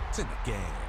It's in the game.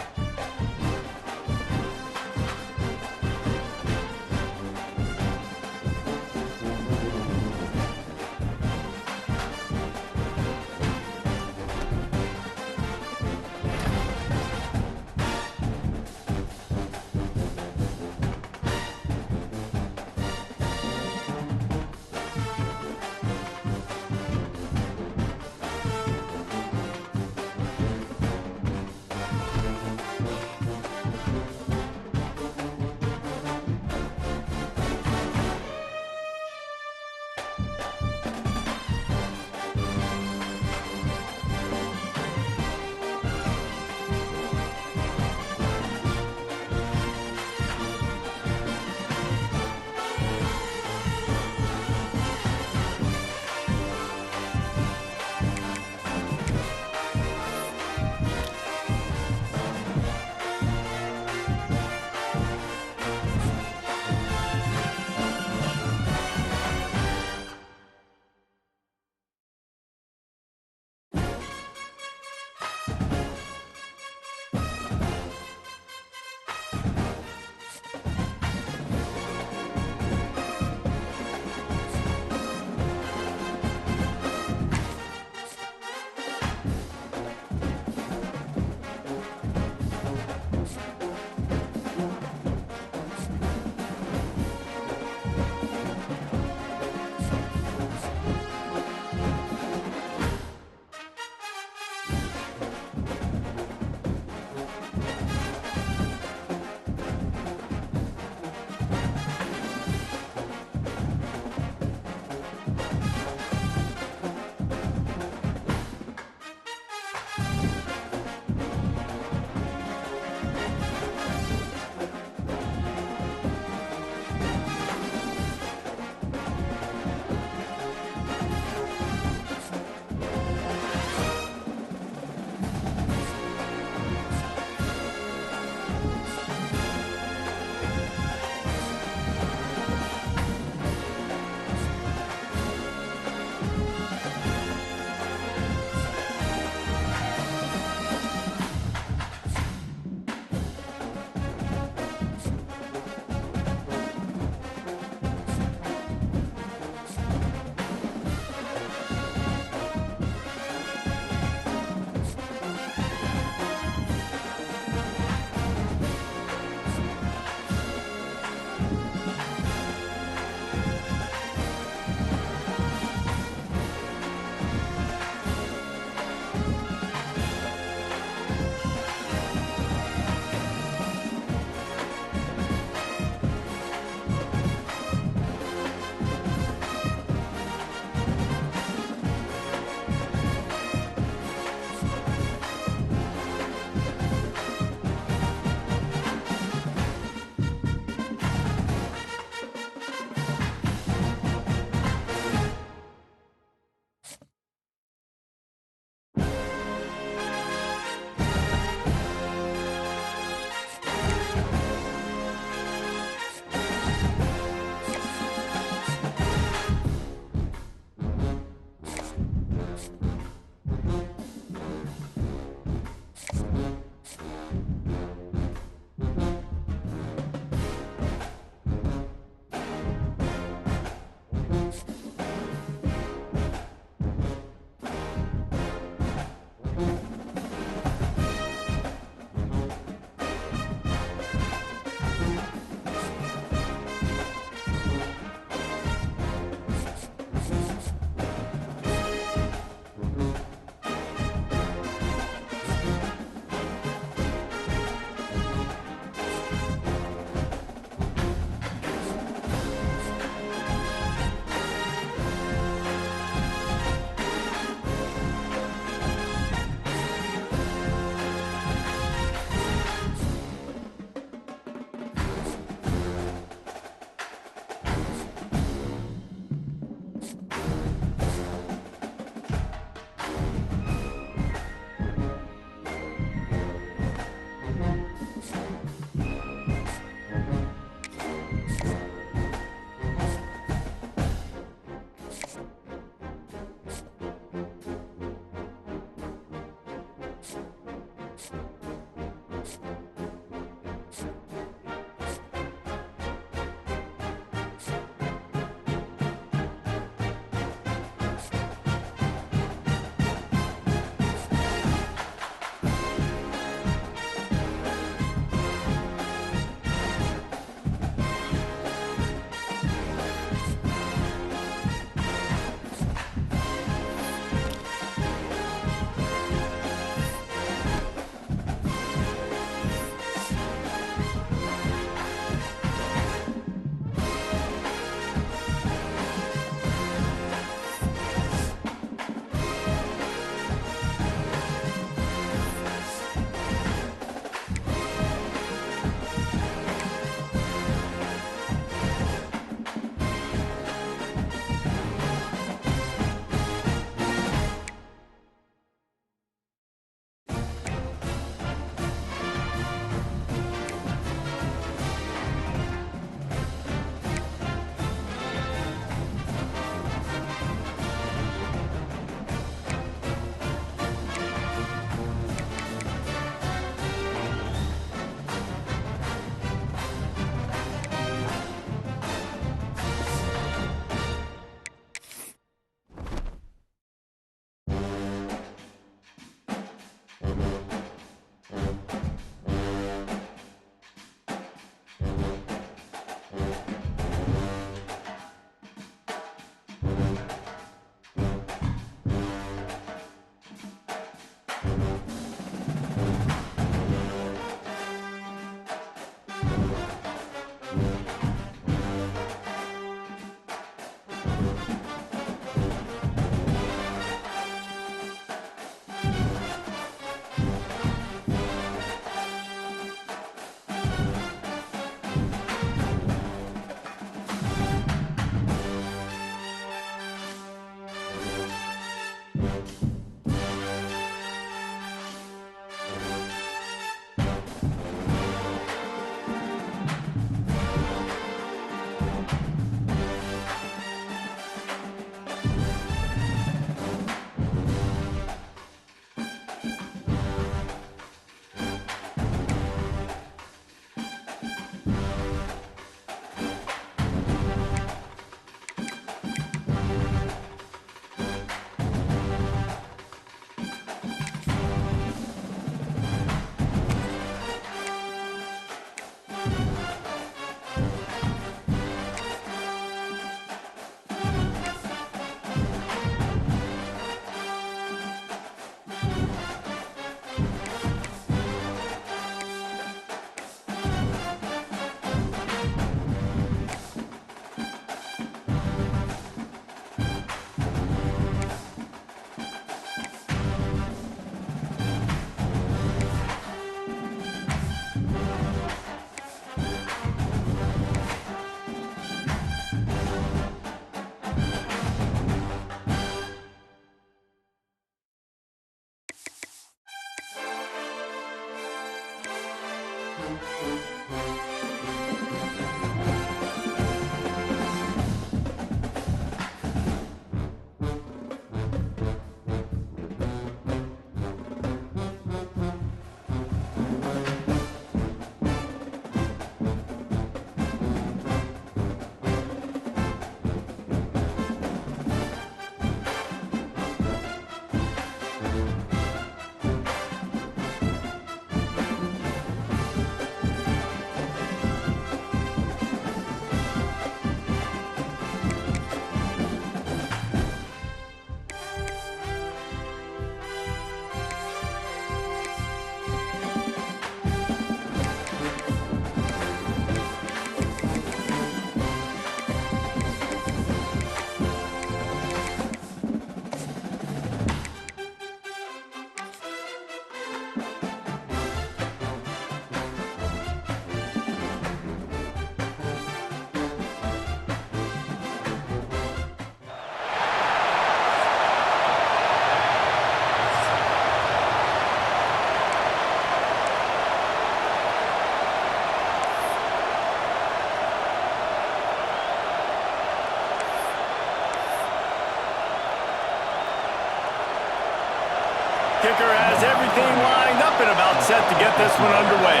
Kicker has everything lined up and about set to get this one underway.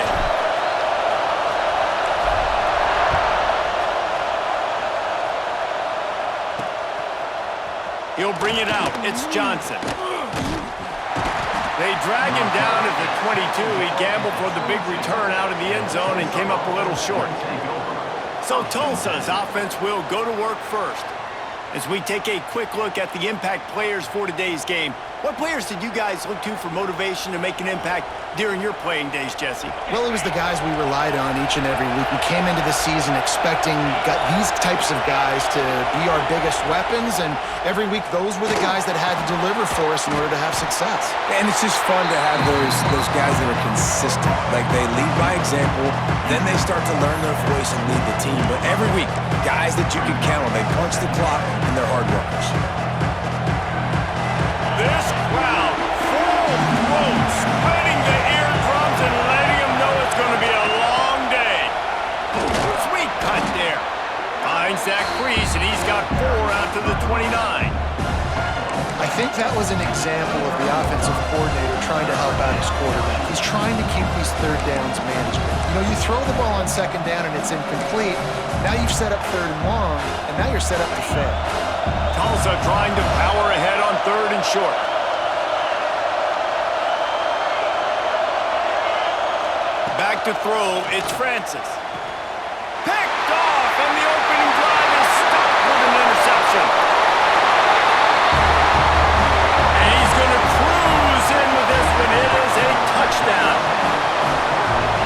He'll bring it out. It's Johnson. They drag him down at the 22. He gambled for the big return out of the end zone and came up a little short. So Tulsa's offense will go to work first. As we take a quick look at the impact players for today's game, what players did you guys look to for motivation to make an impact during your playing days, Jesse? Well, it was the guys we relied on each and every week. We came into the season expecting these types of guys to be our biggest weapons, and every week those were the guys that had to deliver for us in order to have success. And it's just fun to have those guys that are consistent. Like, they lead by example, then they start to learn their voice and lead the team. But every week, guys that you can count on, they punch the clock, and they're hard workers. This crowd, full throat, spreading the eardrums and letting them know it's going to be a long day. Sweet cut there. Finds that crease, and he's got 4 out to the 29. I think that was an example of the offensive coordinator trying to help out his quarterback. He's trying to keep these third downs manageable. You know, you throw the ball on second down and it's incomplete. Now you've set up third and long, and now you're set up to fail. Tulsa trying to power ahead on 3rd and short. Back to throw, it's Francis. Picked off, and the opening drive is stopped with an interception. And he's going to cruise in with this one. It is a touchdown.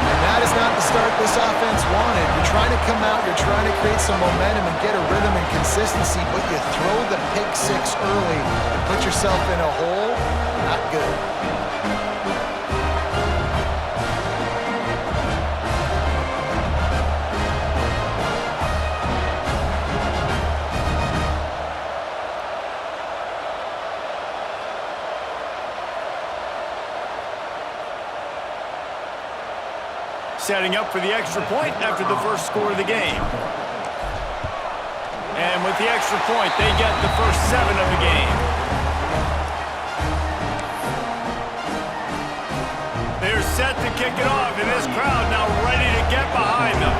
And that is not the start this offense wanted. You're trying to come out, you're trying to create some momentum and get a rhythm and consistency, but you throw the pick 6 early and put yourself in a hole. Not good. Setting up for the extra point after the first score of the game. And with the extra point, they get the first 7 of the game. They're set to kick it off, and this crowd now ready to get behind them.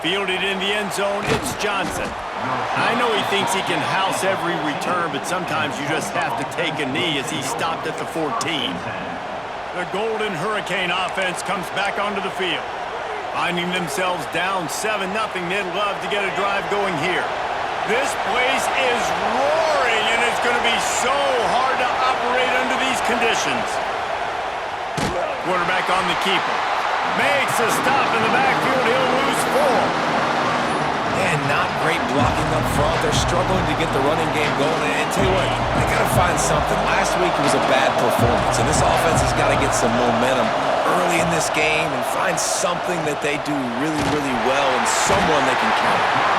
Fielded in the end zone, it's Johnson. I know he thinks he can house every return, but sometimes you just have to take a knee as he stopped at the 14. The Golden Hurricane offense comes back onto the field. Finding themselves down 7-0, they'd love to get a drive going here. This place is roaring, and it's going to be so hard to operate under these conditions. Quarterback on the keeper. Makes a stop in the backfield. He'll lose 4. And not great blocking up front. They're struggling to get the running game going. And tell you what, they got to find something. Last week it was a bad performance, and this offense has got to get some momentum early in this game and find something that they do really, really well and someone they can count on.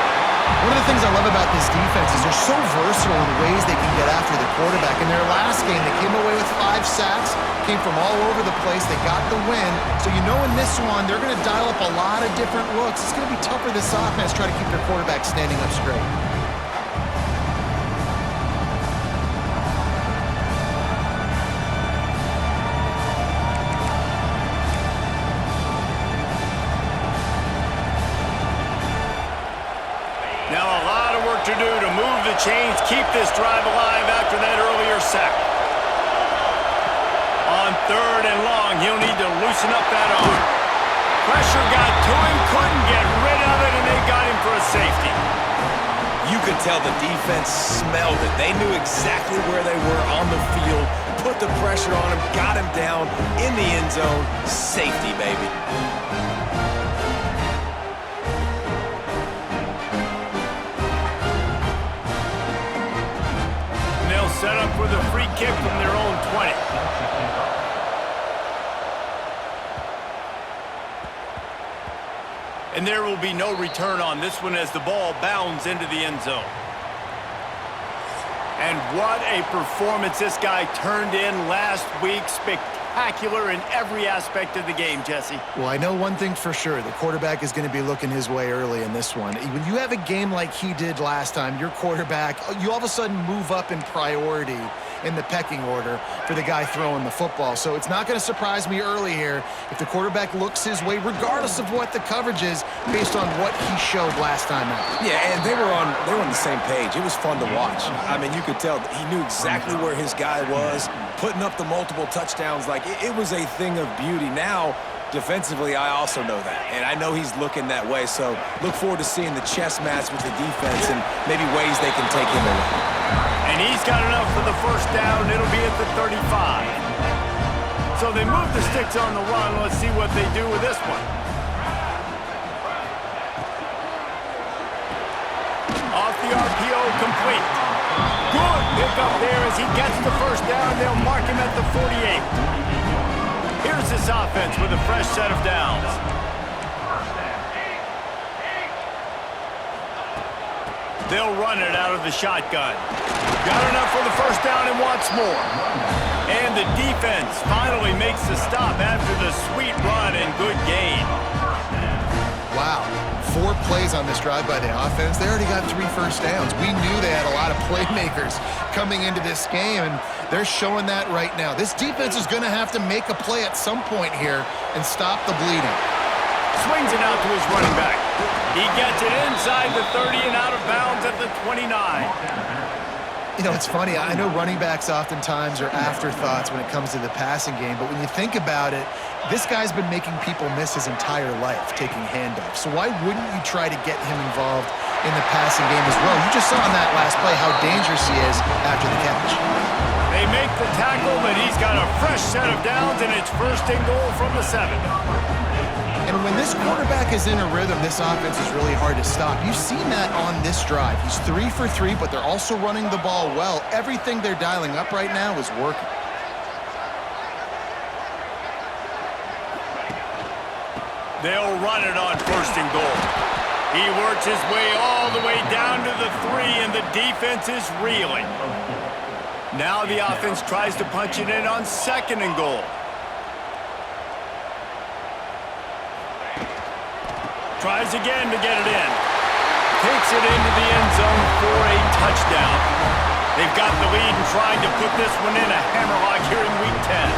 One of the things I love about this defense is they're so versatile in ways they can get after the quarterback. In their last game, they came away with 5 sacks, came from all over the place. They got the win. So you know in this one, they're going to dial up a lot of different looks. It's going to be tough for this offense to try to keep their quarterback standing up straight. To do to move the chains, keep this drive alive after that earlier sack. On 3rd and long, he'll need to loosen up that arm. Pressure got to him, couldn't get rid of it, and they got him for a safety. You could tell the defense smelled it. They knew exactly where they were on the field, put the pressure on him, got him down in the end zone. Safety, baby. Set up with a free kick from their own 20. And there will be no return on this one as the ball bounds into the end zone. And what a performance this guy turned in last week. Spectacular spectacular in every aspect of the game, Jesse. Well, I know one thing for sure. The quarterback is going to be looking his way early in this one. When you have a game like he did last time, your quarterback, you all of a sudden move up in priority in the pecking order for the guy throwing the football. So it's not going to surprise me early here if the quarterback looks his way, regardless of what the coverage is, based on what he showed last time out. Yeah, and they were on the same page. It was fun to watch. I mean, you could tell he knew exactly where his guy was, putting up the multiple touchdowns. Like, it was a thing of beauty. Now, defensively, I also know that, and I know he's looking that way. So look forward to seeing the chess match with the defense and maybe ways they can take him away. And he's got enough for the first down. It'll be at the 35. So they move the sticks on the run. Let's see what they do with this one. Off the RPO, complete. Good pickup there as he gets the first down. They'll mark him at the 48. Here's this offense with a fresh set of downs. They'll run it out of the shotgun. Got enough for the first down and wants more. And the defense finally makes the stop after the sweet run and good gain. Wow. 4 plays on this drive by the offense. They already got 3 first downs. We knew they had a lot of playmakers coming into this game, and they're showing that right now. This defense is going to have to make a play at some point here and stop the bleeding. Swings it out to his running back. He gets it inside the 30 and out of bounds at the 29. You know, it's funny. I know running backs oftentimes are afterthoughts when it comes to the passing game, but when you think about it, this guy's been making people miss his entire life taking handoffs. So why wouldn't you try to get him involved in the passing game as well? You just saw in that last play how dangerous he is after the catch. They make the tackle, but he's got a fresh set of downs, and it's first and goal from the 7. And when this quarterback is in a rhythm, this offense is really hard to stop. You've seen that on this drive. He's 3 for 3, but they're also running the ball well. Everything they're dialing up right now is working. They'll run it on first and goal. He works his way all the way down to the 3, and the defense is reeling. Now the offense tries to punch it in on second and goal. Tries again to get it in. Takes it into the end zone for a touchdown. They've got the lead and trying to put this one in a hammerlock here in Week 10.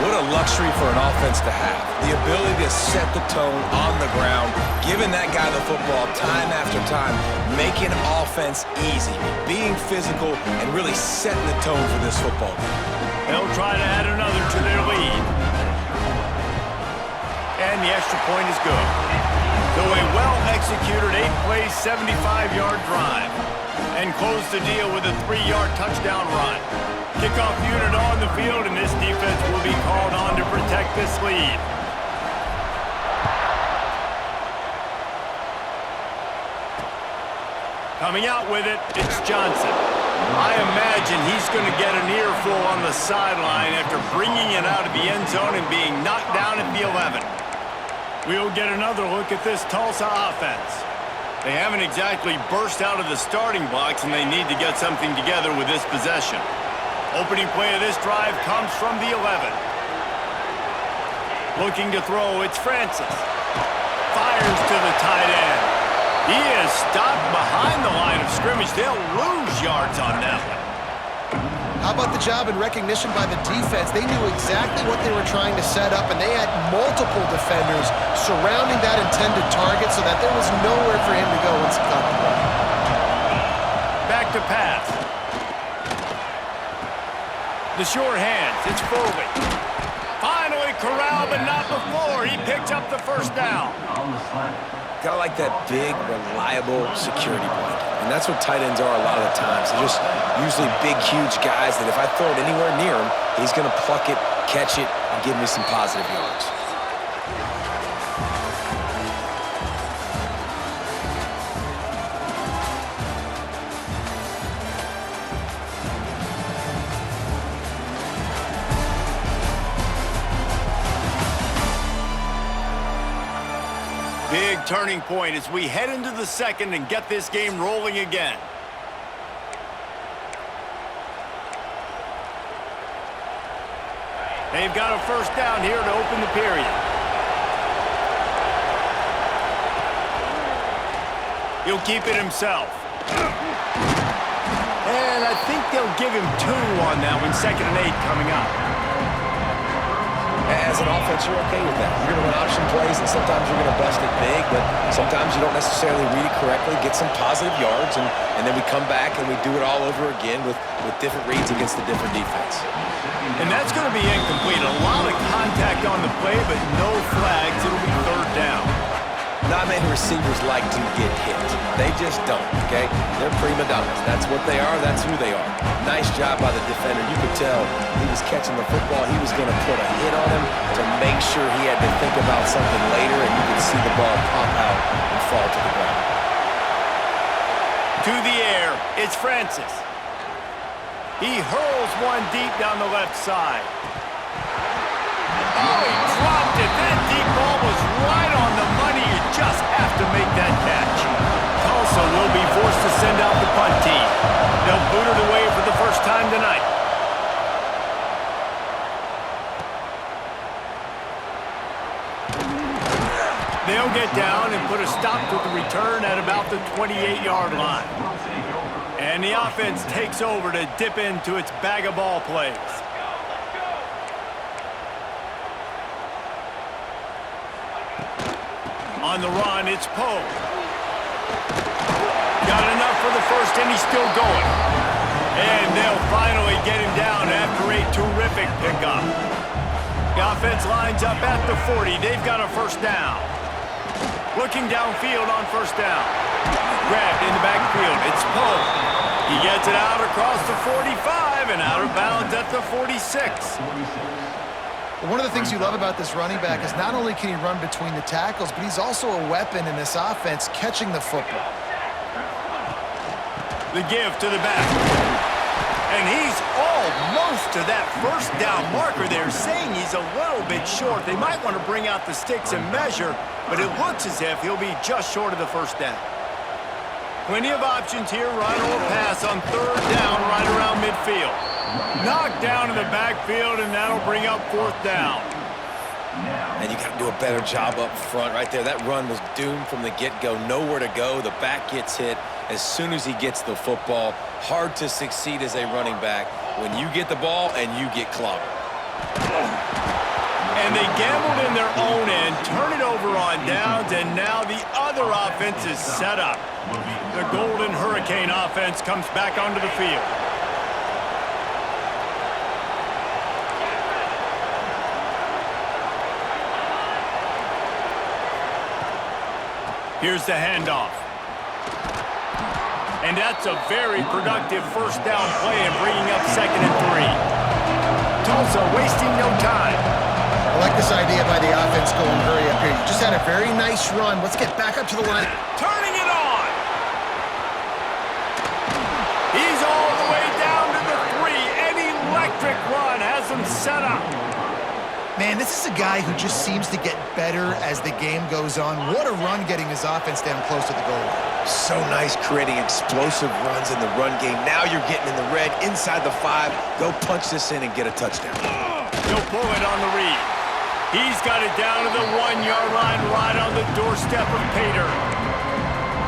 What a luxury for an offense to have. The ability to set the tone on the ground, giving that guy the football time after time, making offense easy, being physical, and really setting the tone for this football game. They'll try to add another to their lead. And the extra point is good. So a well-executed 8-play, 75-yard drive. And close the deal with a 3-yard touchdown run. Kickoff unit on the field, and this defense will be called on to protect this lead. Coming out with it, it's Johnson. I imagine he's going to get an earful on the sideline after bringing it out of the end zone and being knocked down at the 11. We'll get another look at this Tulsa offense. They haven't exactly burst out of the starting blocks, and they need to get something together with this possession. Opening play of this drive comes from the 11. Looking to throw, it's Francis. Fires to the tight end. He is stopped behind the line of scrimmage. They'll lose yards on that one. How about the job and recognition by the defense? They knew exactly what they were trying to set up, and they had multiple defenders surrounding that intended target so that there was nowhere for him to go once he caught the ball. Back to pass. The short hands, it's Foley. Finally corralled, but not before. He picked up the first down. Kind of like that big, reliable security blanket. And that's what tight ends are a lot of the times. They're just usually big, huge guys that if I throw it anywhere near him, he's going to pluck it, catch it, and give me some positive yards. Big turning point as we head into the second and get this game rolling again. They've got a first down here to open the period. He'll keep it himself. And I think they'll give him 2 on that one. 2nd and 8 coming up. As an offense, you're okay with that. You're going to run option plays, and sometimes you're going to bust it big, but sometimes you don't necessarily read it correctly, get some positive yards, and then we come back and we do it all over again with different reads against the different defense. And that's going to be incomplete. A lot of contact on the play, but no flags. It'll be 3rd down. Not many receivers like to get hit. They just don't, okay? They're prima donnas. That's what they are. That's who they are. Nice job by the defender. You could tell he was catching the football. He was going to put a hit on him to make sure he had to think about something later, and you could see the ball pop out and fall to the ground. To the air, it's Francis. He hurls one deep down the left side. Oh, he dropped it. That deep ball was right on the money. You just have to make that catch. Tulsa will be forced to send out the punt team. They'll boot it away for the first time tonight. They'll get down and put a stop to the return at about the 28-yard line. And the offense takes over to dip into its bag of ball plays. On the run, it's Poe. Got enough for the first, and he's still going. And they'll finally get him down after a terrific pickup. The offense lines up at the 40. They've got a first down. Looking downfield on first down. Grabbed in the backfield. It's Poe. He gets it out across the 45 and out of bounds at the 46. One of the things you love about this running back is not only can he run between the tackles, but he's also a weapon in this offense catching the football. The give to the back. And he's almost to that first down marker. They're saying he's a little bit short. They might want to bring out the sticks and measure, but it looks as if he'll be just short of the first down. Plenty of options here, run or pass on 3rd down right around midfield. Knocked down in the backfield, and that'll bring up 4th down. And you got to do a better job up front right there. That run was doomed from the get-go. Nowhere to go. The back gets hit as soon as he gets the football. Hard to succeed as a running back when you get the ball and you get clobbered. And they gambled in their own end, turn it over on downs, and now the other offense is set up. The Golden Hurricane offense comes back onto the field. Here's the handoff. And that's a very productive first down play and bringing up 2nd and 3. Tulsa wasting no time. I like this idea by the offense going hurry up here. You just had a very nice run. Let's get back up to the line. Turning it on. He's all the way down to the 3. An electric run has him set up. Man, this is a guy who just seems to get better as the game goes on. What a run getting his offense down close to the goal line. So nice creating explosive runs in the run game. Now you're getting in the red, inside the 5. Go punch this in and get a touchdown. He'll pull it on the read. He's got it down to the 1-yard line right on the doorstep of Pater.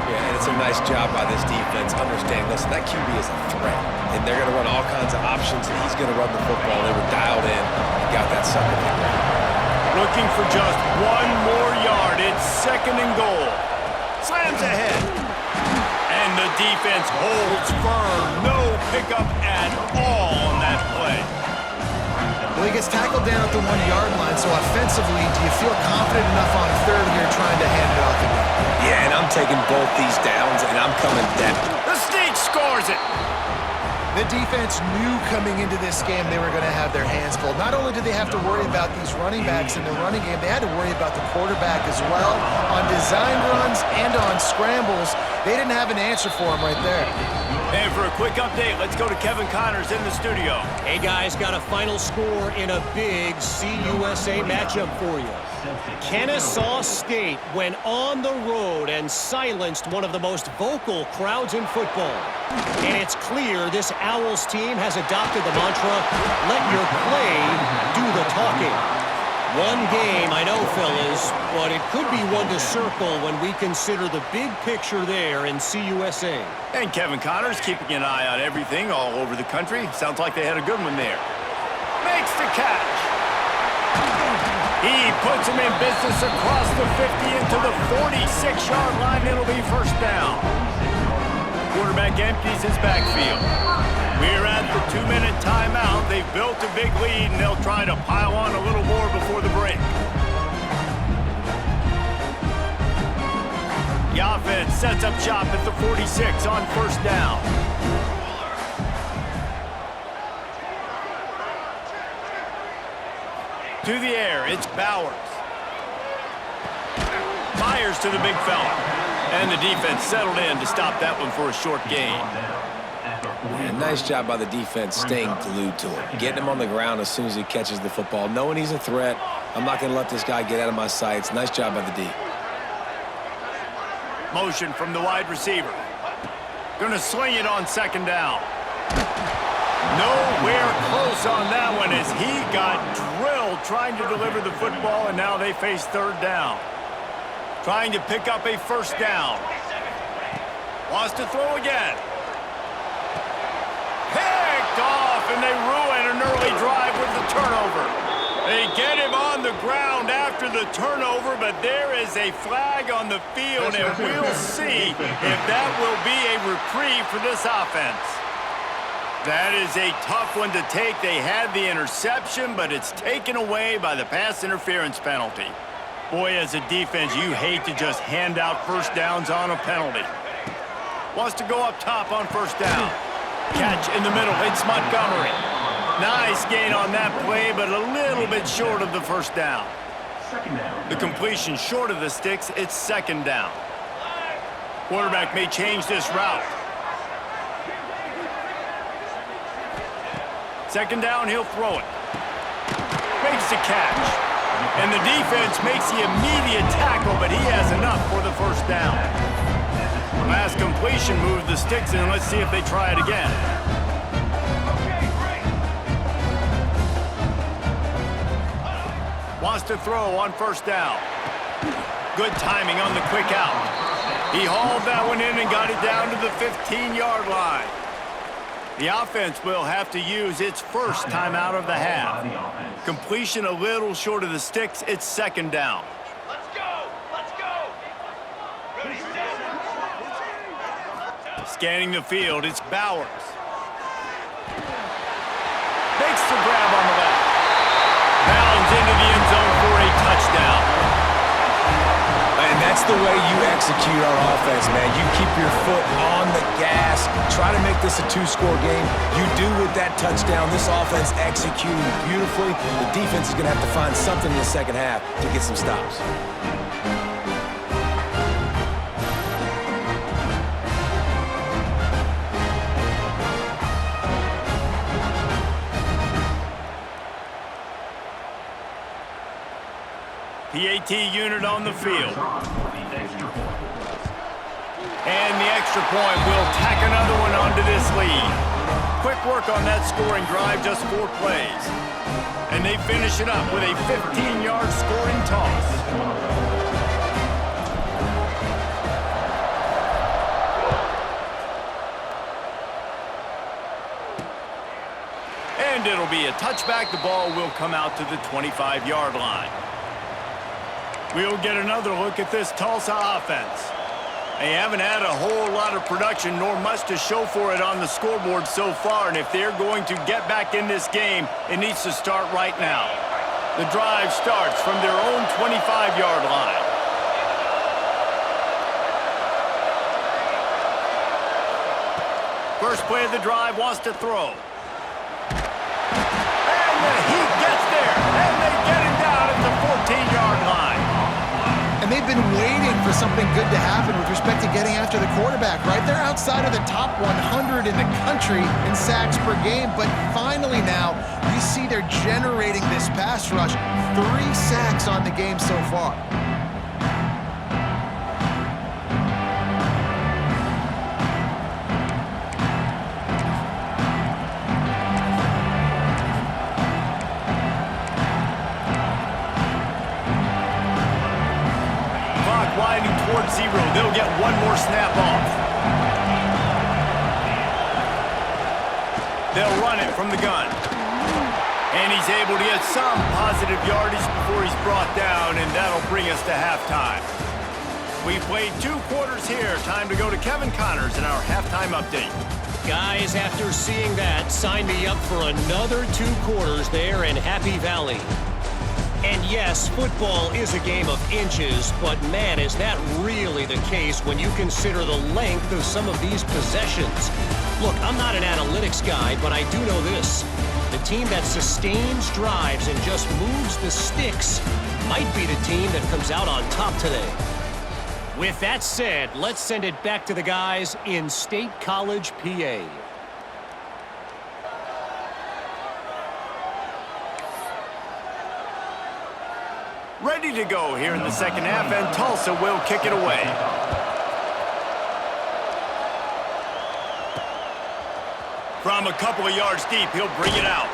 Yeah, and it's a nice job by this defense. Understand, listen, that QB is a threat. And they're going to run all kinds of options, and he's going to run the football. They were dialed in and got that sucker picked right. Looking for just 1 more yard. It's 2nd and goal. Slams ahead. And the defense holds firm. No pickup at all on that play. Well, he gets tackled down at the 1-yard line, so offensively, do you feel confident enough on 3rd here trying to hand it off again? Yeah, and I'm taking both these downs, and I'm coming down. The Sneak scores it. The defense knew coming into this game they were going to have their hands full. Not only did they have to worry about these running backs in the running game, they had to worry about the quarterback as well. On design runs and on scrambles, they didn't have an answer for him right there. And for a quick update, let's go to Kevin Connors in the studio. Hey guys, got a final score in a big CUSA matchup for you. Kennesaw State went on the road and silenced one of the most vocal crowds in football. And it's clear this Owls team has adopted the mantra, let your play do the talking. One game, I know, fellas, but it could be one to circle when we consider the big picture there in CUSA. And Kevin Connors keeping an eye on everything all over the country. Sounds like they had a good one there. Makes the catch. He puts him in business across the 50 into the 46-yard line. It'll be first down. Quarterback empties his backfield. We're at the 2-minute timeout. They've built a big lead, and they'll try to pile on a little more before the break. The offense sets up shop at the 46 on first down. To the air, it's Bowers. Fires to the big fella. And the defense settled in to stop that one for a short gain. Yeah, nice job by the defense staying glued to him. Getting him on the ground as soon as he catches the football. Knowing he's a threat, I'm not going to let this guy get out of my sights. Nice job by the D. Motion from the wide receiver. Going to sling it on second down. Nowhere close on that one as he got drilled trying to deliver the football, and now they face third down. Trying to pick up a first down. Wants to throw again. Picked off, and they ruin an early drive with the turnover. They get him on the ground after the turnover, but there is a flag on the field, and we'll see if that will be a reprieve for this offense. That is a tough one to take. They had the interception, but it's taken away by the pass interference penalty. Boy, as a defense, you hate to just hand out first downs on a penalty. Wants to go up top on first down. Catch in the middle. It's Montgomery. Nice gain on that play, but a little bit short of the first down. The completion short of the sticks. It's second down. Quarterback may change this route. Second down, he'll throw it. Makes the catch. And the defense makes the immediate tackle, but he has enough for the first down. Last completion moved the sticks in. Let's see if they try it again. Wants to throw on first down. Good timing on the quick out. He hauled that one in and got it down to the 15-yard line. The offense will have to use its first time out of the half. Completion a little short of the sticks. It's second down. Let's go! Let's go! Ready, set. Scanning the field, it's Bowers. Makes the grab on the left. Bounds into the end zone for a touchdown. And that's the way you execute on offense, man. You keep your foot on the gas. Try to make this a two-score game. You do with that touchdown. This offense executing beautifully. The defense is going to have to find something in the second half to get some stops. PAT unit on the field. And the extra point will tack another one onto this lead. Quick work on that scoring drive, just 4 plays. And they finish it up with a 15-yard scoring toss. And it'll be a touchback. The ball will come out to the 25-yard line. We'll get another look at this Tulsa offense. They haven't had a whole lot of production nor much to show for it on the scoreboard so far, and if they're going to get back in this game, it needs to start right now. The drive starts from their own 25-yard line. First play of the drive, wants to throw. And he gets there, and they get him down at the 14-yard line. And they've been waiting for something good to happen with respect to getting after the quarterback, right? They're outside of the top 100 in the country in sacks per game, but finally now you see they're generating this pass rush. 3 sacks on the game so far. Zero, they'll get one more snap off. They'll run it from the gun. And he's able to get some positive yardage before he's brought down, and that'll bring us to halftime. We've played 2 quarters here. Time to go to Kevin Connors in our halftime update. Guys, after seeing that, sign me up for another 2 quarters there in Happy Valley. And yes, football is a game of inches, but man, is that really the case when you consider the length of some of these possessions. Look, I'm not an analytics guy, but I do know this. The team that sustains drives and just moves the sticks might be the team that comes out on top today. With that said, let's send it back to the guys in State College, PA. Ready to go here in the second half, and Tulsa will kick it away. From a couple of yards deep, he'll bring it out.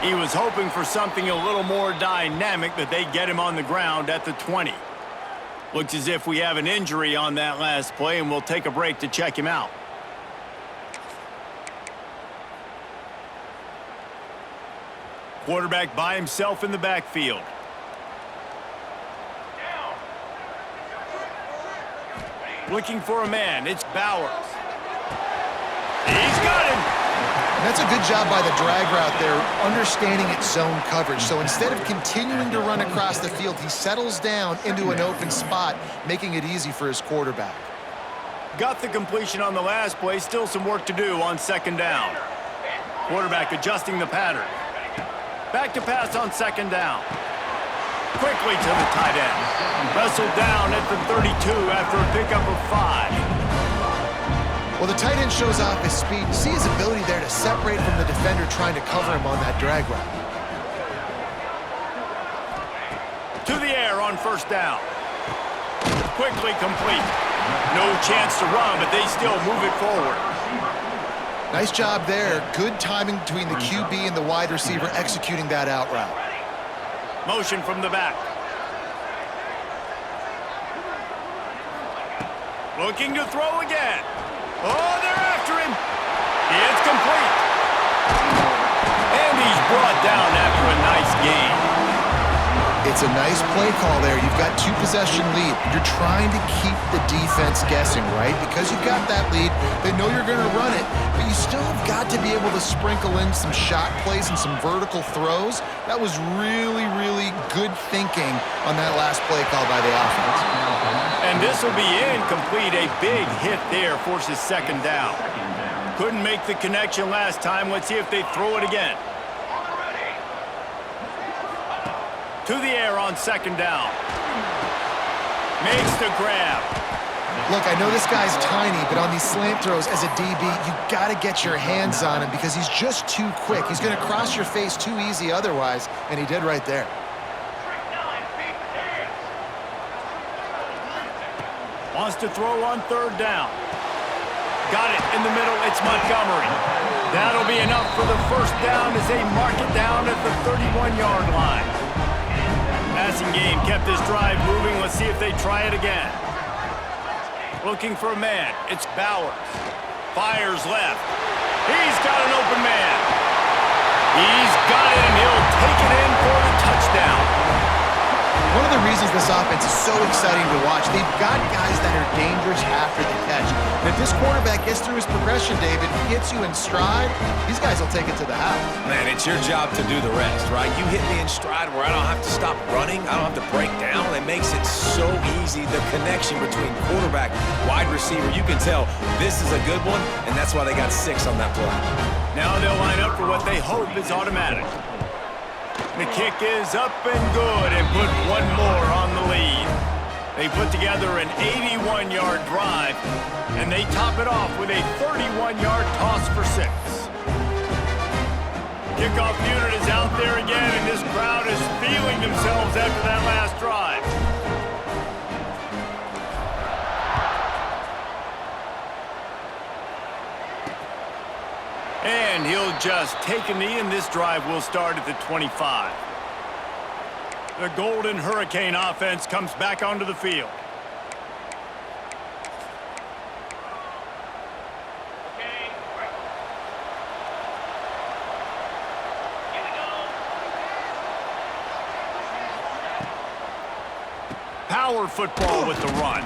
He was hoping for something a little more dynamic, but they get him on the ground at the 20. Looks as if we have an injury on that last play, and we'll take a break to check him out. Quarterback by himself in the backfield. Looking for a man. It's Bowers. He's got him. And that's a good job by the drag route there, understanding its zone coverage. So instead of continuing to run across the field, he settles down into an open spot, making it easy for his quarterback. Got the completion on the last play. Still some work to do on second down. Quarterback adjusting the pattern. Back to pass on second down. Quickly to the tight end. Wrestled down at the 32 after a pickup of 5. Well, the tight end shows off his speed. You see his ability there to separate from the defender trying to cover him on that drag route. To the air on first down. Quickly complete. No chance to run, but they still move it forward. Nice job there. Good timing between the QB and the wide receiver executing that out route. Motion from the back. Looking to throw again. Oh, they're after him. It's complete. And he's brought down after a nice gain. It's a nice play call there. You've got 2-possession lead. You're trying to keep the defense guessing, right? Because you've got that lead, they know you're going to run it, but you still have got to be able to sprinkle in some shot plays and some vertical throws. That was really, really good thinking on that last play call by the offense. And this will be incomplete. A big hit there forces second down. Couldn't make the connection last time. Let's see if they throw it again. To the air on second down. Makes the grab. Look, I know this guy's tiny, but on these slant throws as a DB, you got to get your hands on him because he's just too quick. He's going to cross your face too easy otherwise, and he did right there. Wants to throw on third down. Got it in the middle. It's Montgomery. That'll be enough for the first down as they mark it down at the 31-yard line. Passing game kept this drive moving. Let's see if they try it again. Looking for a man. It's Bowers. Fires left. He's got an open man. He's got it, and he'll take it in for the touchdown. One of the reasons this offense is so exciting to watch, they've got guys that are dangerous after the catch. And if this quarterback gets through his progression, David, gets you in stride, these guys will take it to the house. Man, it's your job to do the rest, right? You hit me in stride where I don't have to stop running. I don't have to break down. It makes it so easy. The connection between quarterback, wide receiver, you can tell this is a good one, and that's why they got 6 on that play. Now they'll line up for what they hope is automatic. The kick is up and good and put one more on the lead. They put together an 81-yard drive, and they top it off with a 31-yard toss for 6. Kickoff unit is out there again, and this crowd is feeling themselves after that last drive. And he'll just take a knee, and this drive will start at the 25. The Golden Hurricane offense comes back onto the field. power football with the run.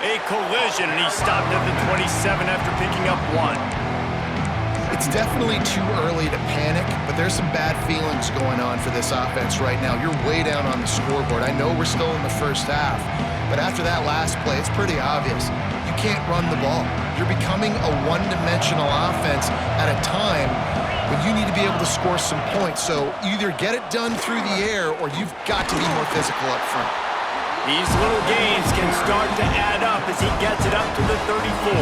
A collision, and he stopped at the 27 after picking up 1. It's definitely too early to panic, but there's some bad feelings going on for this offense right now. You're way down on the scoreboard. I know we're still in the first half, but after that last play, it's pretty obvious. You can't run the ball. You're becoming a one-dimensional offense at a time when you need to be able to score some points. So either get it done through the air or you've got to be more physical up front. These little gains can start to add up as he gets it up to the 34.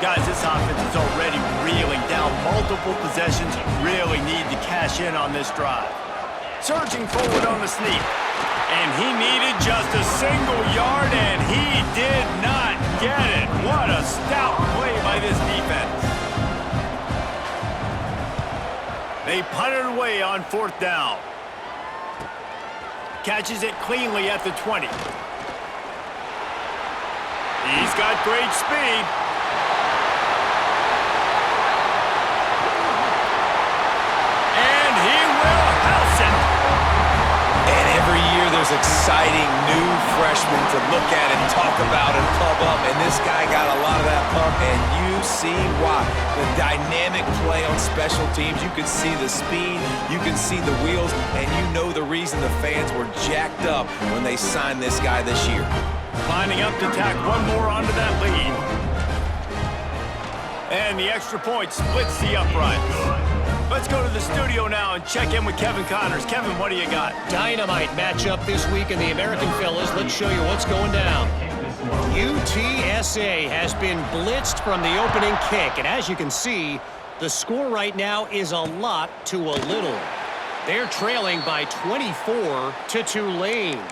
Guys, this offense is already reeling down multiple possessions. Really need to cash in on this drive. Surging forward on the sneak. And he needed just a single yard, and he did not get it. What a stout play by this defense. They punted away on 4th down. Catches it cleanly at the 20. He's got great speed. There's exciting new freshmen to look at and talk about and pump up, and this guy got a lot of that pump, and you see why. The dynamic play on special teams, you can see the speed, you can see the wheels, and you know the reason the fans were jacked up when they signed this guy this year. Lining up to tack one more onto that lead. And the extra point splits the uprights. Let's go to the studio now and check in with Kevin Connors. Kevin, what do you got? Dynamite matchup this week in the American Fellas. Let's show you what's going down. UTSA has been blitzed from the opening kick, and as you can see, the score right now is a lot to a little. They're trailing by 24 to Tulane.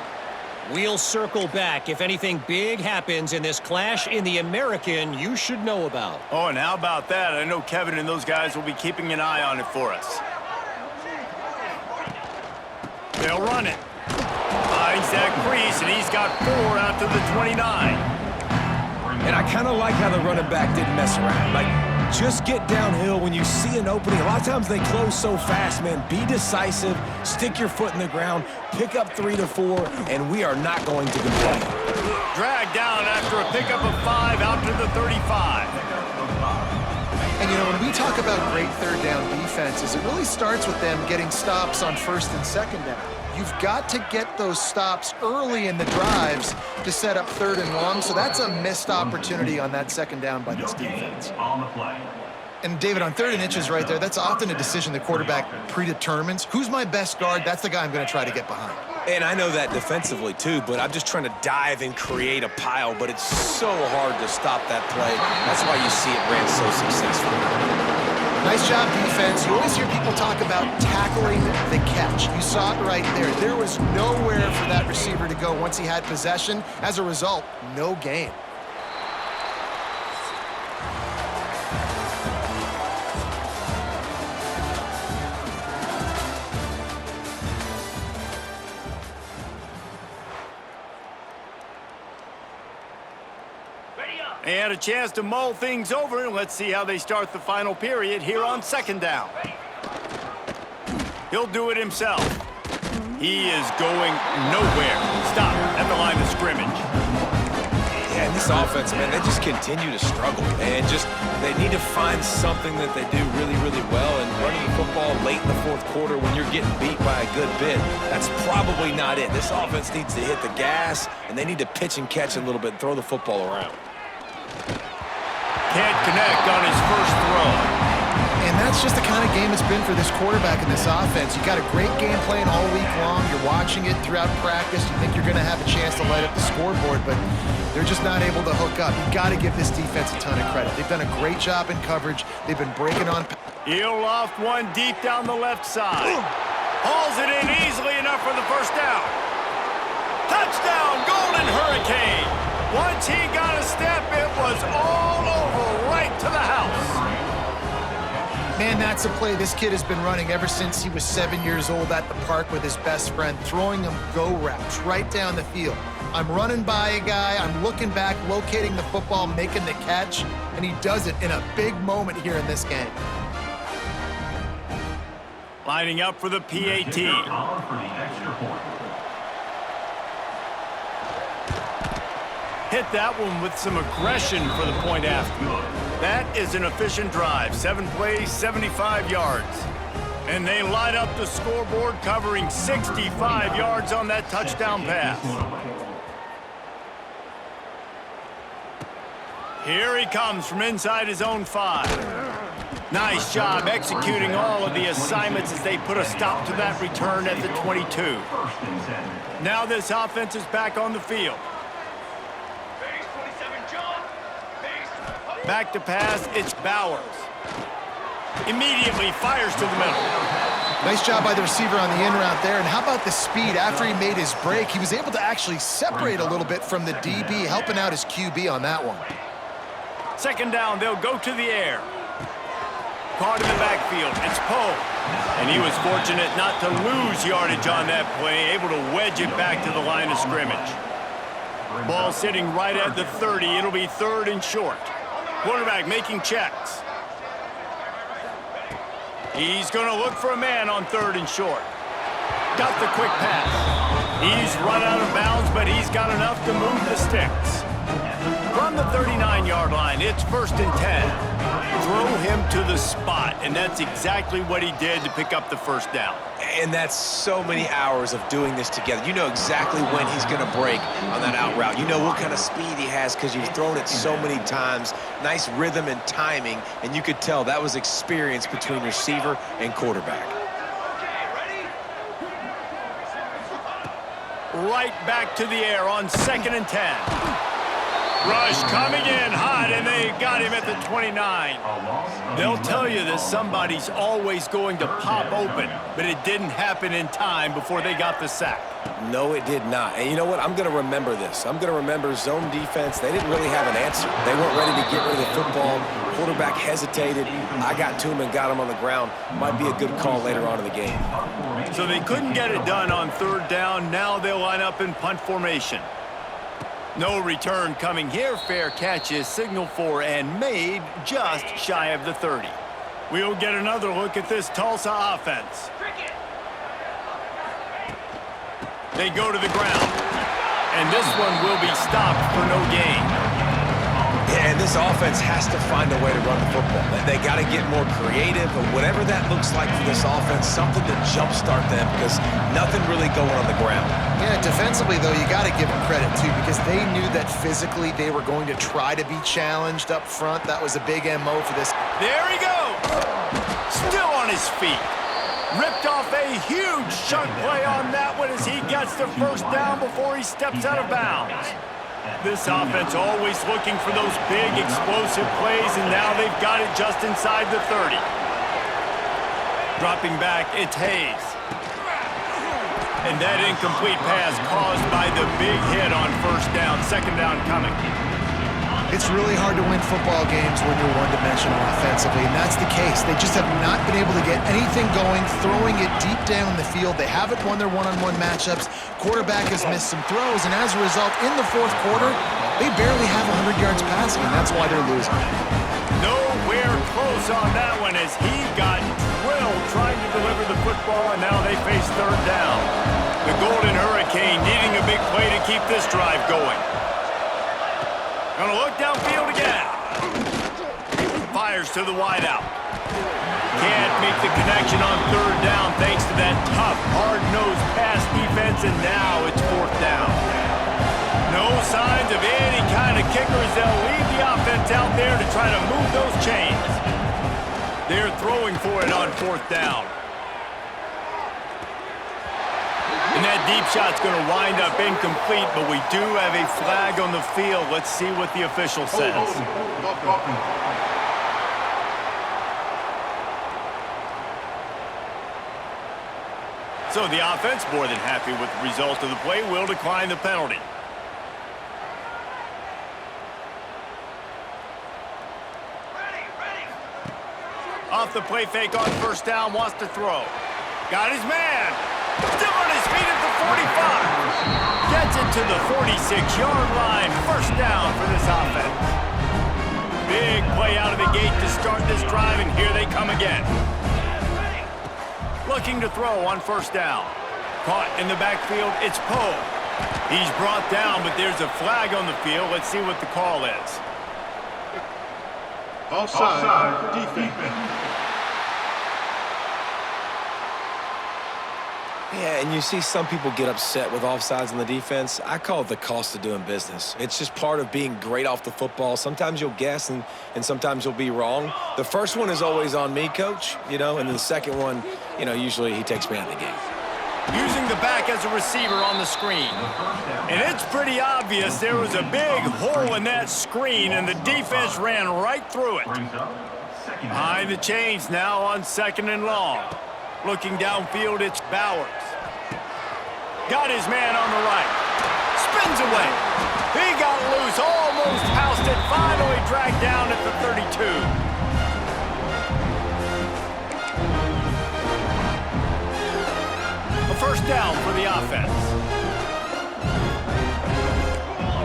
We'll circle back if anything big happens in this clash in the American you should know about. Oh, and how about that? I know Kevin and those guys will be keeping an eye on it for us. They'll run it. Finds that crease, and he's got 4 out to the 29. And I kind of like how the running back didn't mess around. Like, just get downhill when you see an opening. A lot of times they close so fast, man. Be decisive, stick your foot in the ground, pick up 3 to 4, and we are not going to complain. Dragged down after a pickup of 5 out to the 35. And, you know, when we talk about great third down defenses, it really starts with them getting stops on 1st and 2nd down. You've got to get those stops early in the drives to set up 3rd and long, so that's a missed opportunity on that 2nd down by this defense. And, David, on 3rd and inches right there, that's often a decision the quarterback predetermines. Who's my best guard? That's the guy I'm going to try to get behind. And I know that defensively, too, but I'm just trying to dive and create a pile, but it's so hard to stop that play. That's why you see it ran so successfully. Nice job, defense. You always hear people talk about tackling the catch. You saw it right there. There was nowhere for that receiver to go once he had possession. As a result, no gain. They had a chance to mull things over, and let's see how they start the final period here on 2nd down. He'll do it himself. He is going nowhere. Stop at the line of scrimmage. Yeah, and this offense, man, they just continue to struggle. And they need to find something that they do really, really well. And running the football late in the 4th quarter when you're getting beat by a good bit, that's probably not it. This offense needs to hit the gas, and they need to pitch and catch a little bit and throw the football around. Can't connect on his first throw. And that's just the kind of game it's been for this quarterback in this offense. You got a great game plan all week long. You're watching it throughout practice. You think you're going to have a chance to light up the scoreboard, but they're just not able to hook up. You got to give this defense a ton of credit. They've done a great job in coverage. They've been breaking on. He'll loft one deep down the left side. Hauls it in easily enough for the first down. Touchdown, Golden Hurricane. Once he got a step, it was all over, right to the house. Man, that's a play this kid has been running ever since he was 7 years old at the park with his best friend, throwing them go routes right down the field. I'm running by a guy, I'm looking back, locating the football, making the catch, and he does it in a big moment here in this game. Lining up for the PAT. hit that one with some aggression for the point after. That is an efficient drive. 7 plays, 75 yards. And they light up the scoreboard, covering 65 yards on that touchdown pass. Here he comes from inside his own 5. Nice job executing all of the assignments as they put a stop to that return at the 22. Now this offense is back on the field. Base 27, John. Base. Back to pass, it's Bowers. Immediately fires to the middle. Nice job by the receiver on the in route there. And how about the speed? After he made his break, he was able to actually separate a little bit from the DB, helping out his QB on that one. Second down, they'll go to the air. Caught in the backfield, it's Poe. And he was fortunate not to lose yardage on that play, able to wedge it back to the line of scrimmage. Ball sitting right at the 30. It'll be 3rd and short. Quarterback making checks. He's going to look for a man on 3rd and short. Got the quick pass. He's run out of bounds, but he's got enough to move the sticks. From the 39-yard line, it's 1st and 10. Throw him to the spot, and that's exactly what he did to pick up the 1st down. And that's so many hours of doing this together. You know exactly when he's going to break on that out route. You know what kind of speed he has because you've thrown it so many times. Nice rhythm and timing, and you could tell that was experience between receiver and quarterback. Right back to the air on 2nd and 10. Rush coming in hot, and they got him at the 29. They'll tell you that somebody's always going to pop open, but it didn't happen in time before they got the sack. No, it did not. And you know what? I'm going to remember this. I'm going to remember zone defense. They didn't really have an answer. They weren't ready to get rid of the football. Quarterback hesitated. I got to him and got him on the ground. Might be a good call later on in the game. So they couldn't get it done on 3rd down. Now they'll line up in punt formation. No return coming here. Fair catch is signaled for and made just shy of the 30. We'll get another look at this Tulsa offense. They go to the ground, and this one will be stopped for no gain. Yeah, and this offense has to find a way to run the football. They got to get more creative, but whatever that looks like for this offense, something to jumpstart them because nothing really going on the ground. Yeah, defensively, though, you got to give them credit, too, because they knew that physically they were going to try to be challenged up front. That was a big MO for this. There he goes. Still on his feet. Ripped off a huge chunk play on that one as he gets the 1st down before he steps out of bounds. This offense always looking for those big, explosive plays, and now they've got it just inside the 30. Dropping back, it's Hayes. And that incomplete pass caused by the big hit on 1st down, 2nd down coming. It's really hard to win football games when you're one-dimensional offensively, and that's the case. They just have not been able to get anything going, throwing it deep down the field. They haven't won their one-on-one matchups. Quarterback has missed some throws, and as a result, in the 4th quarter, they barely have 100 yards passing, and that's why they're losing. Nowhere close on that one as he got drilled trying to deliver the football, and now they face 3rd down. The Golden Hurricane needing a big play to keep this drive going. Gonna look downfield again. Fires to the wideout. Can't make the connection on 3rd down thanks to that tough, hard-nosed pass defense, and now it's 4th down. No signs of any kind of kickers. They'll leave the offense out there to try to move those chains. They're throwing for it on 4th down. And that deep shot's going to wind up incomplete, but we do have a flag on the field. Let's see what the official says. So the offense, more than happy with the result of the play, will decline the penalty. Off the play fake on 1st down, wants to throw. Got his man. Still on his feet at the 45. Gets it to the 46-yard line. 1st down for this offense. Big play out of the gate to start this drive, and here they come again. Looking to throw on 1st down. Caught in the backfield, it's Poe. He's brought down, but there's a flag on the field. Let's see what the call is. Offside, defense. Yeah, and you see some people get upset with offsides on the defense. I call it the cost of doing business. It's just part of being great off the football. Sometimes you'll guess and sometimes you'll be wrong. The first one is always on me, Coach, and then the second one, usually he takes me out of the game. Using the back as a receiver on the screen. And it's pretty obvious there was a big hole in that screen, and the defense ran right through it. Behind the chains now on 2nd and long. Looking downfield, it's Bowers. Got his man on the right. Spins away. He got loose, almost housed it, finally dragged down at the 32. A first down for the offense.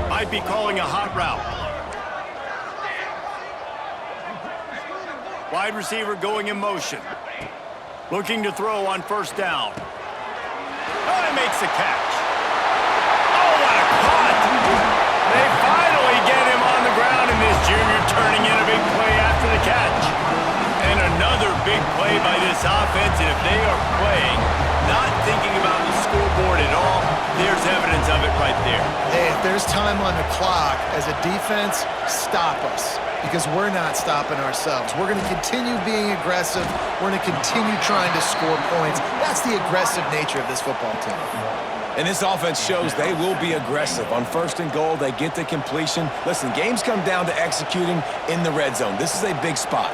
Might be calling a hot route. Wide receiver going in motion. Looking to throw on first down. Oh, he makes the catch. Oh, what a punt! They finally get him on the ground, and this junior turning in a big play after the catch. And another big play by this offense, and if they are playing, not thinking about the scoreboard at all, there's evidence of it right there. Hey, if there's time on the clock, as a defense, stop us. Because we're not stopping ourselves. We're going to continue being aggressive. We're going to continue trying to score points. That's the aggressive nature of this football team. And this offense shows they will be aggressive. On 1st and goal, they get the completion. Listen, games come down to executing in the red zone. This is a big spot.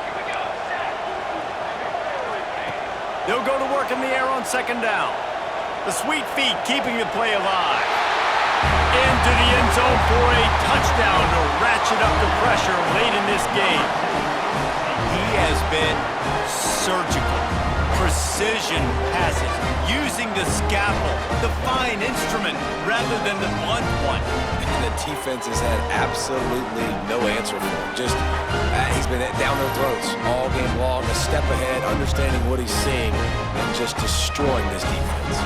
They'll go to work in the air on 2nd down. The sweet feet keeping the play alive. Into the end zone for a touchdown to ratchet up the pressure late in this game. He has been surgical. Precision passes. Using the scalpel, the fine instrument, rather than the blunt one. And the defense has had absolutely no answer for him. He's been down their throats all game long, a step ahead, understanding what he's seeing, and just destroying this defense.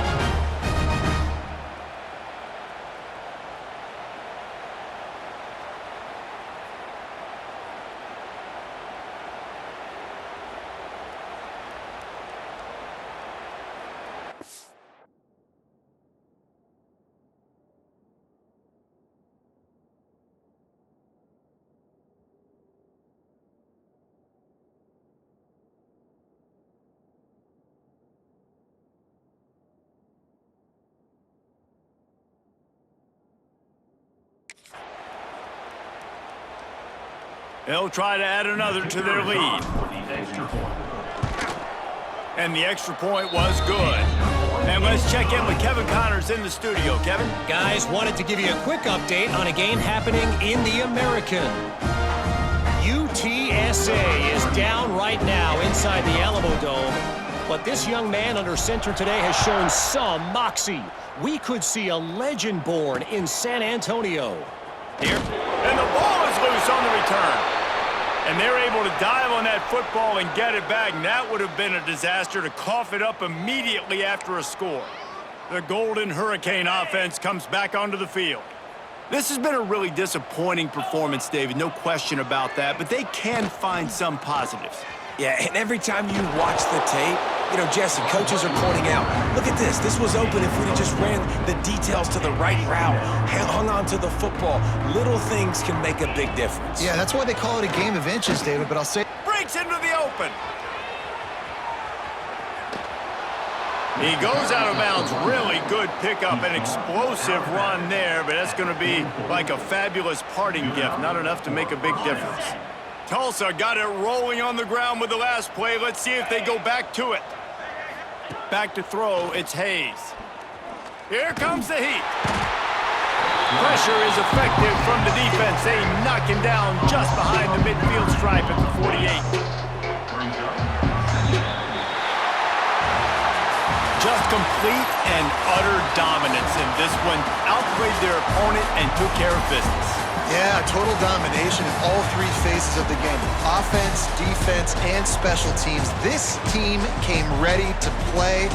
They'll try to add another to their lead. And the extra point was good. And let's check in with Kevin Connors in the studio. Kevin? Guys, wanted to give you a quick update on a game happening in the American. UTSA is down right now inside the Alamo Dome. But this young man under center today has shown some moxie. We could see a legend born in San Antonio. Here. And the ball is loose on the return. And they're able to dive on that football and get it back. And that would have been a disaster to cough it up immediately after a score. The Golden Hurricane offense comes back onto the field. This has been a really disappointing performance, David. No question about that. But they can find some positives. Yeah, and every time you watch the tape, Jesse, coaches are pointing out, look at this. This was open if we'd have just ran the details to the right route, hung on to the football. Little things can make a big difference. Yeah, that's why they call it a game of inches, David, but I'll say... Breaks into the open. He goes out of bounds. Really good pickup, an explosive run there, but that's going to be like a fabulous parting gift. Not enough to make a big difference. Tulsa got it rolling on the ground with the last play. Let's see if they go back to it. Back to throw, it's Hayes. Here comes the heat. Pressure is effective from the defense. They knock him down just behind the midfield stripe at the 48. Just complete and utter dominance in this one. Outplayed their opponent and took care of business. Yeah, total domination in all three phases of the game. Offense, defense, and special teams. This team came ready to play.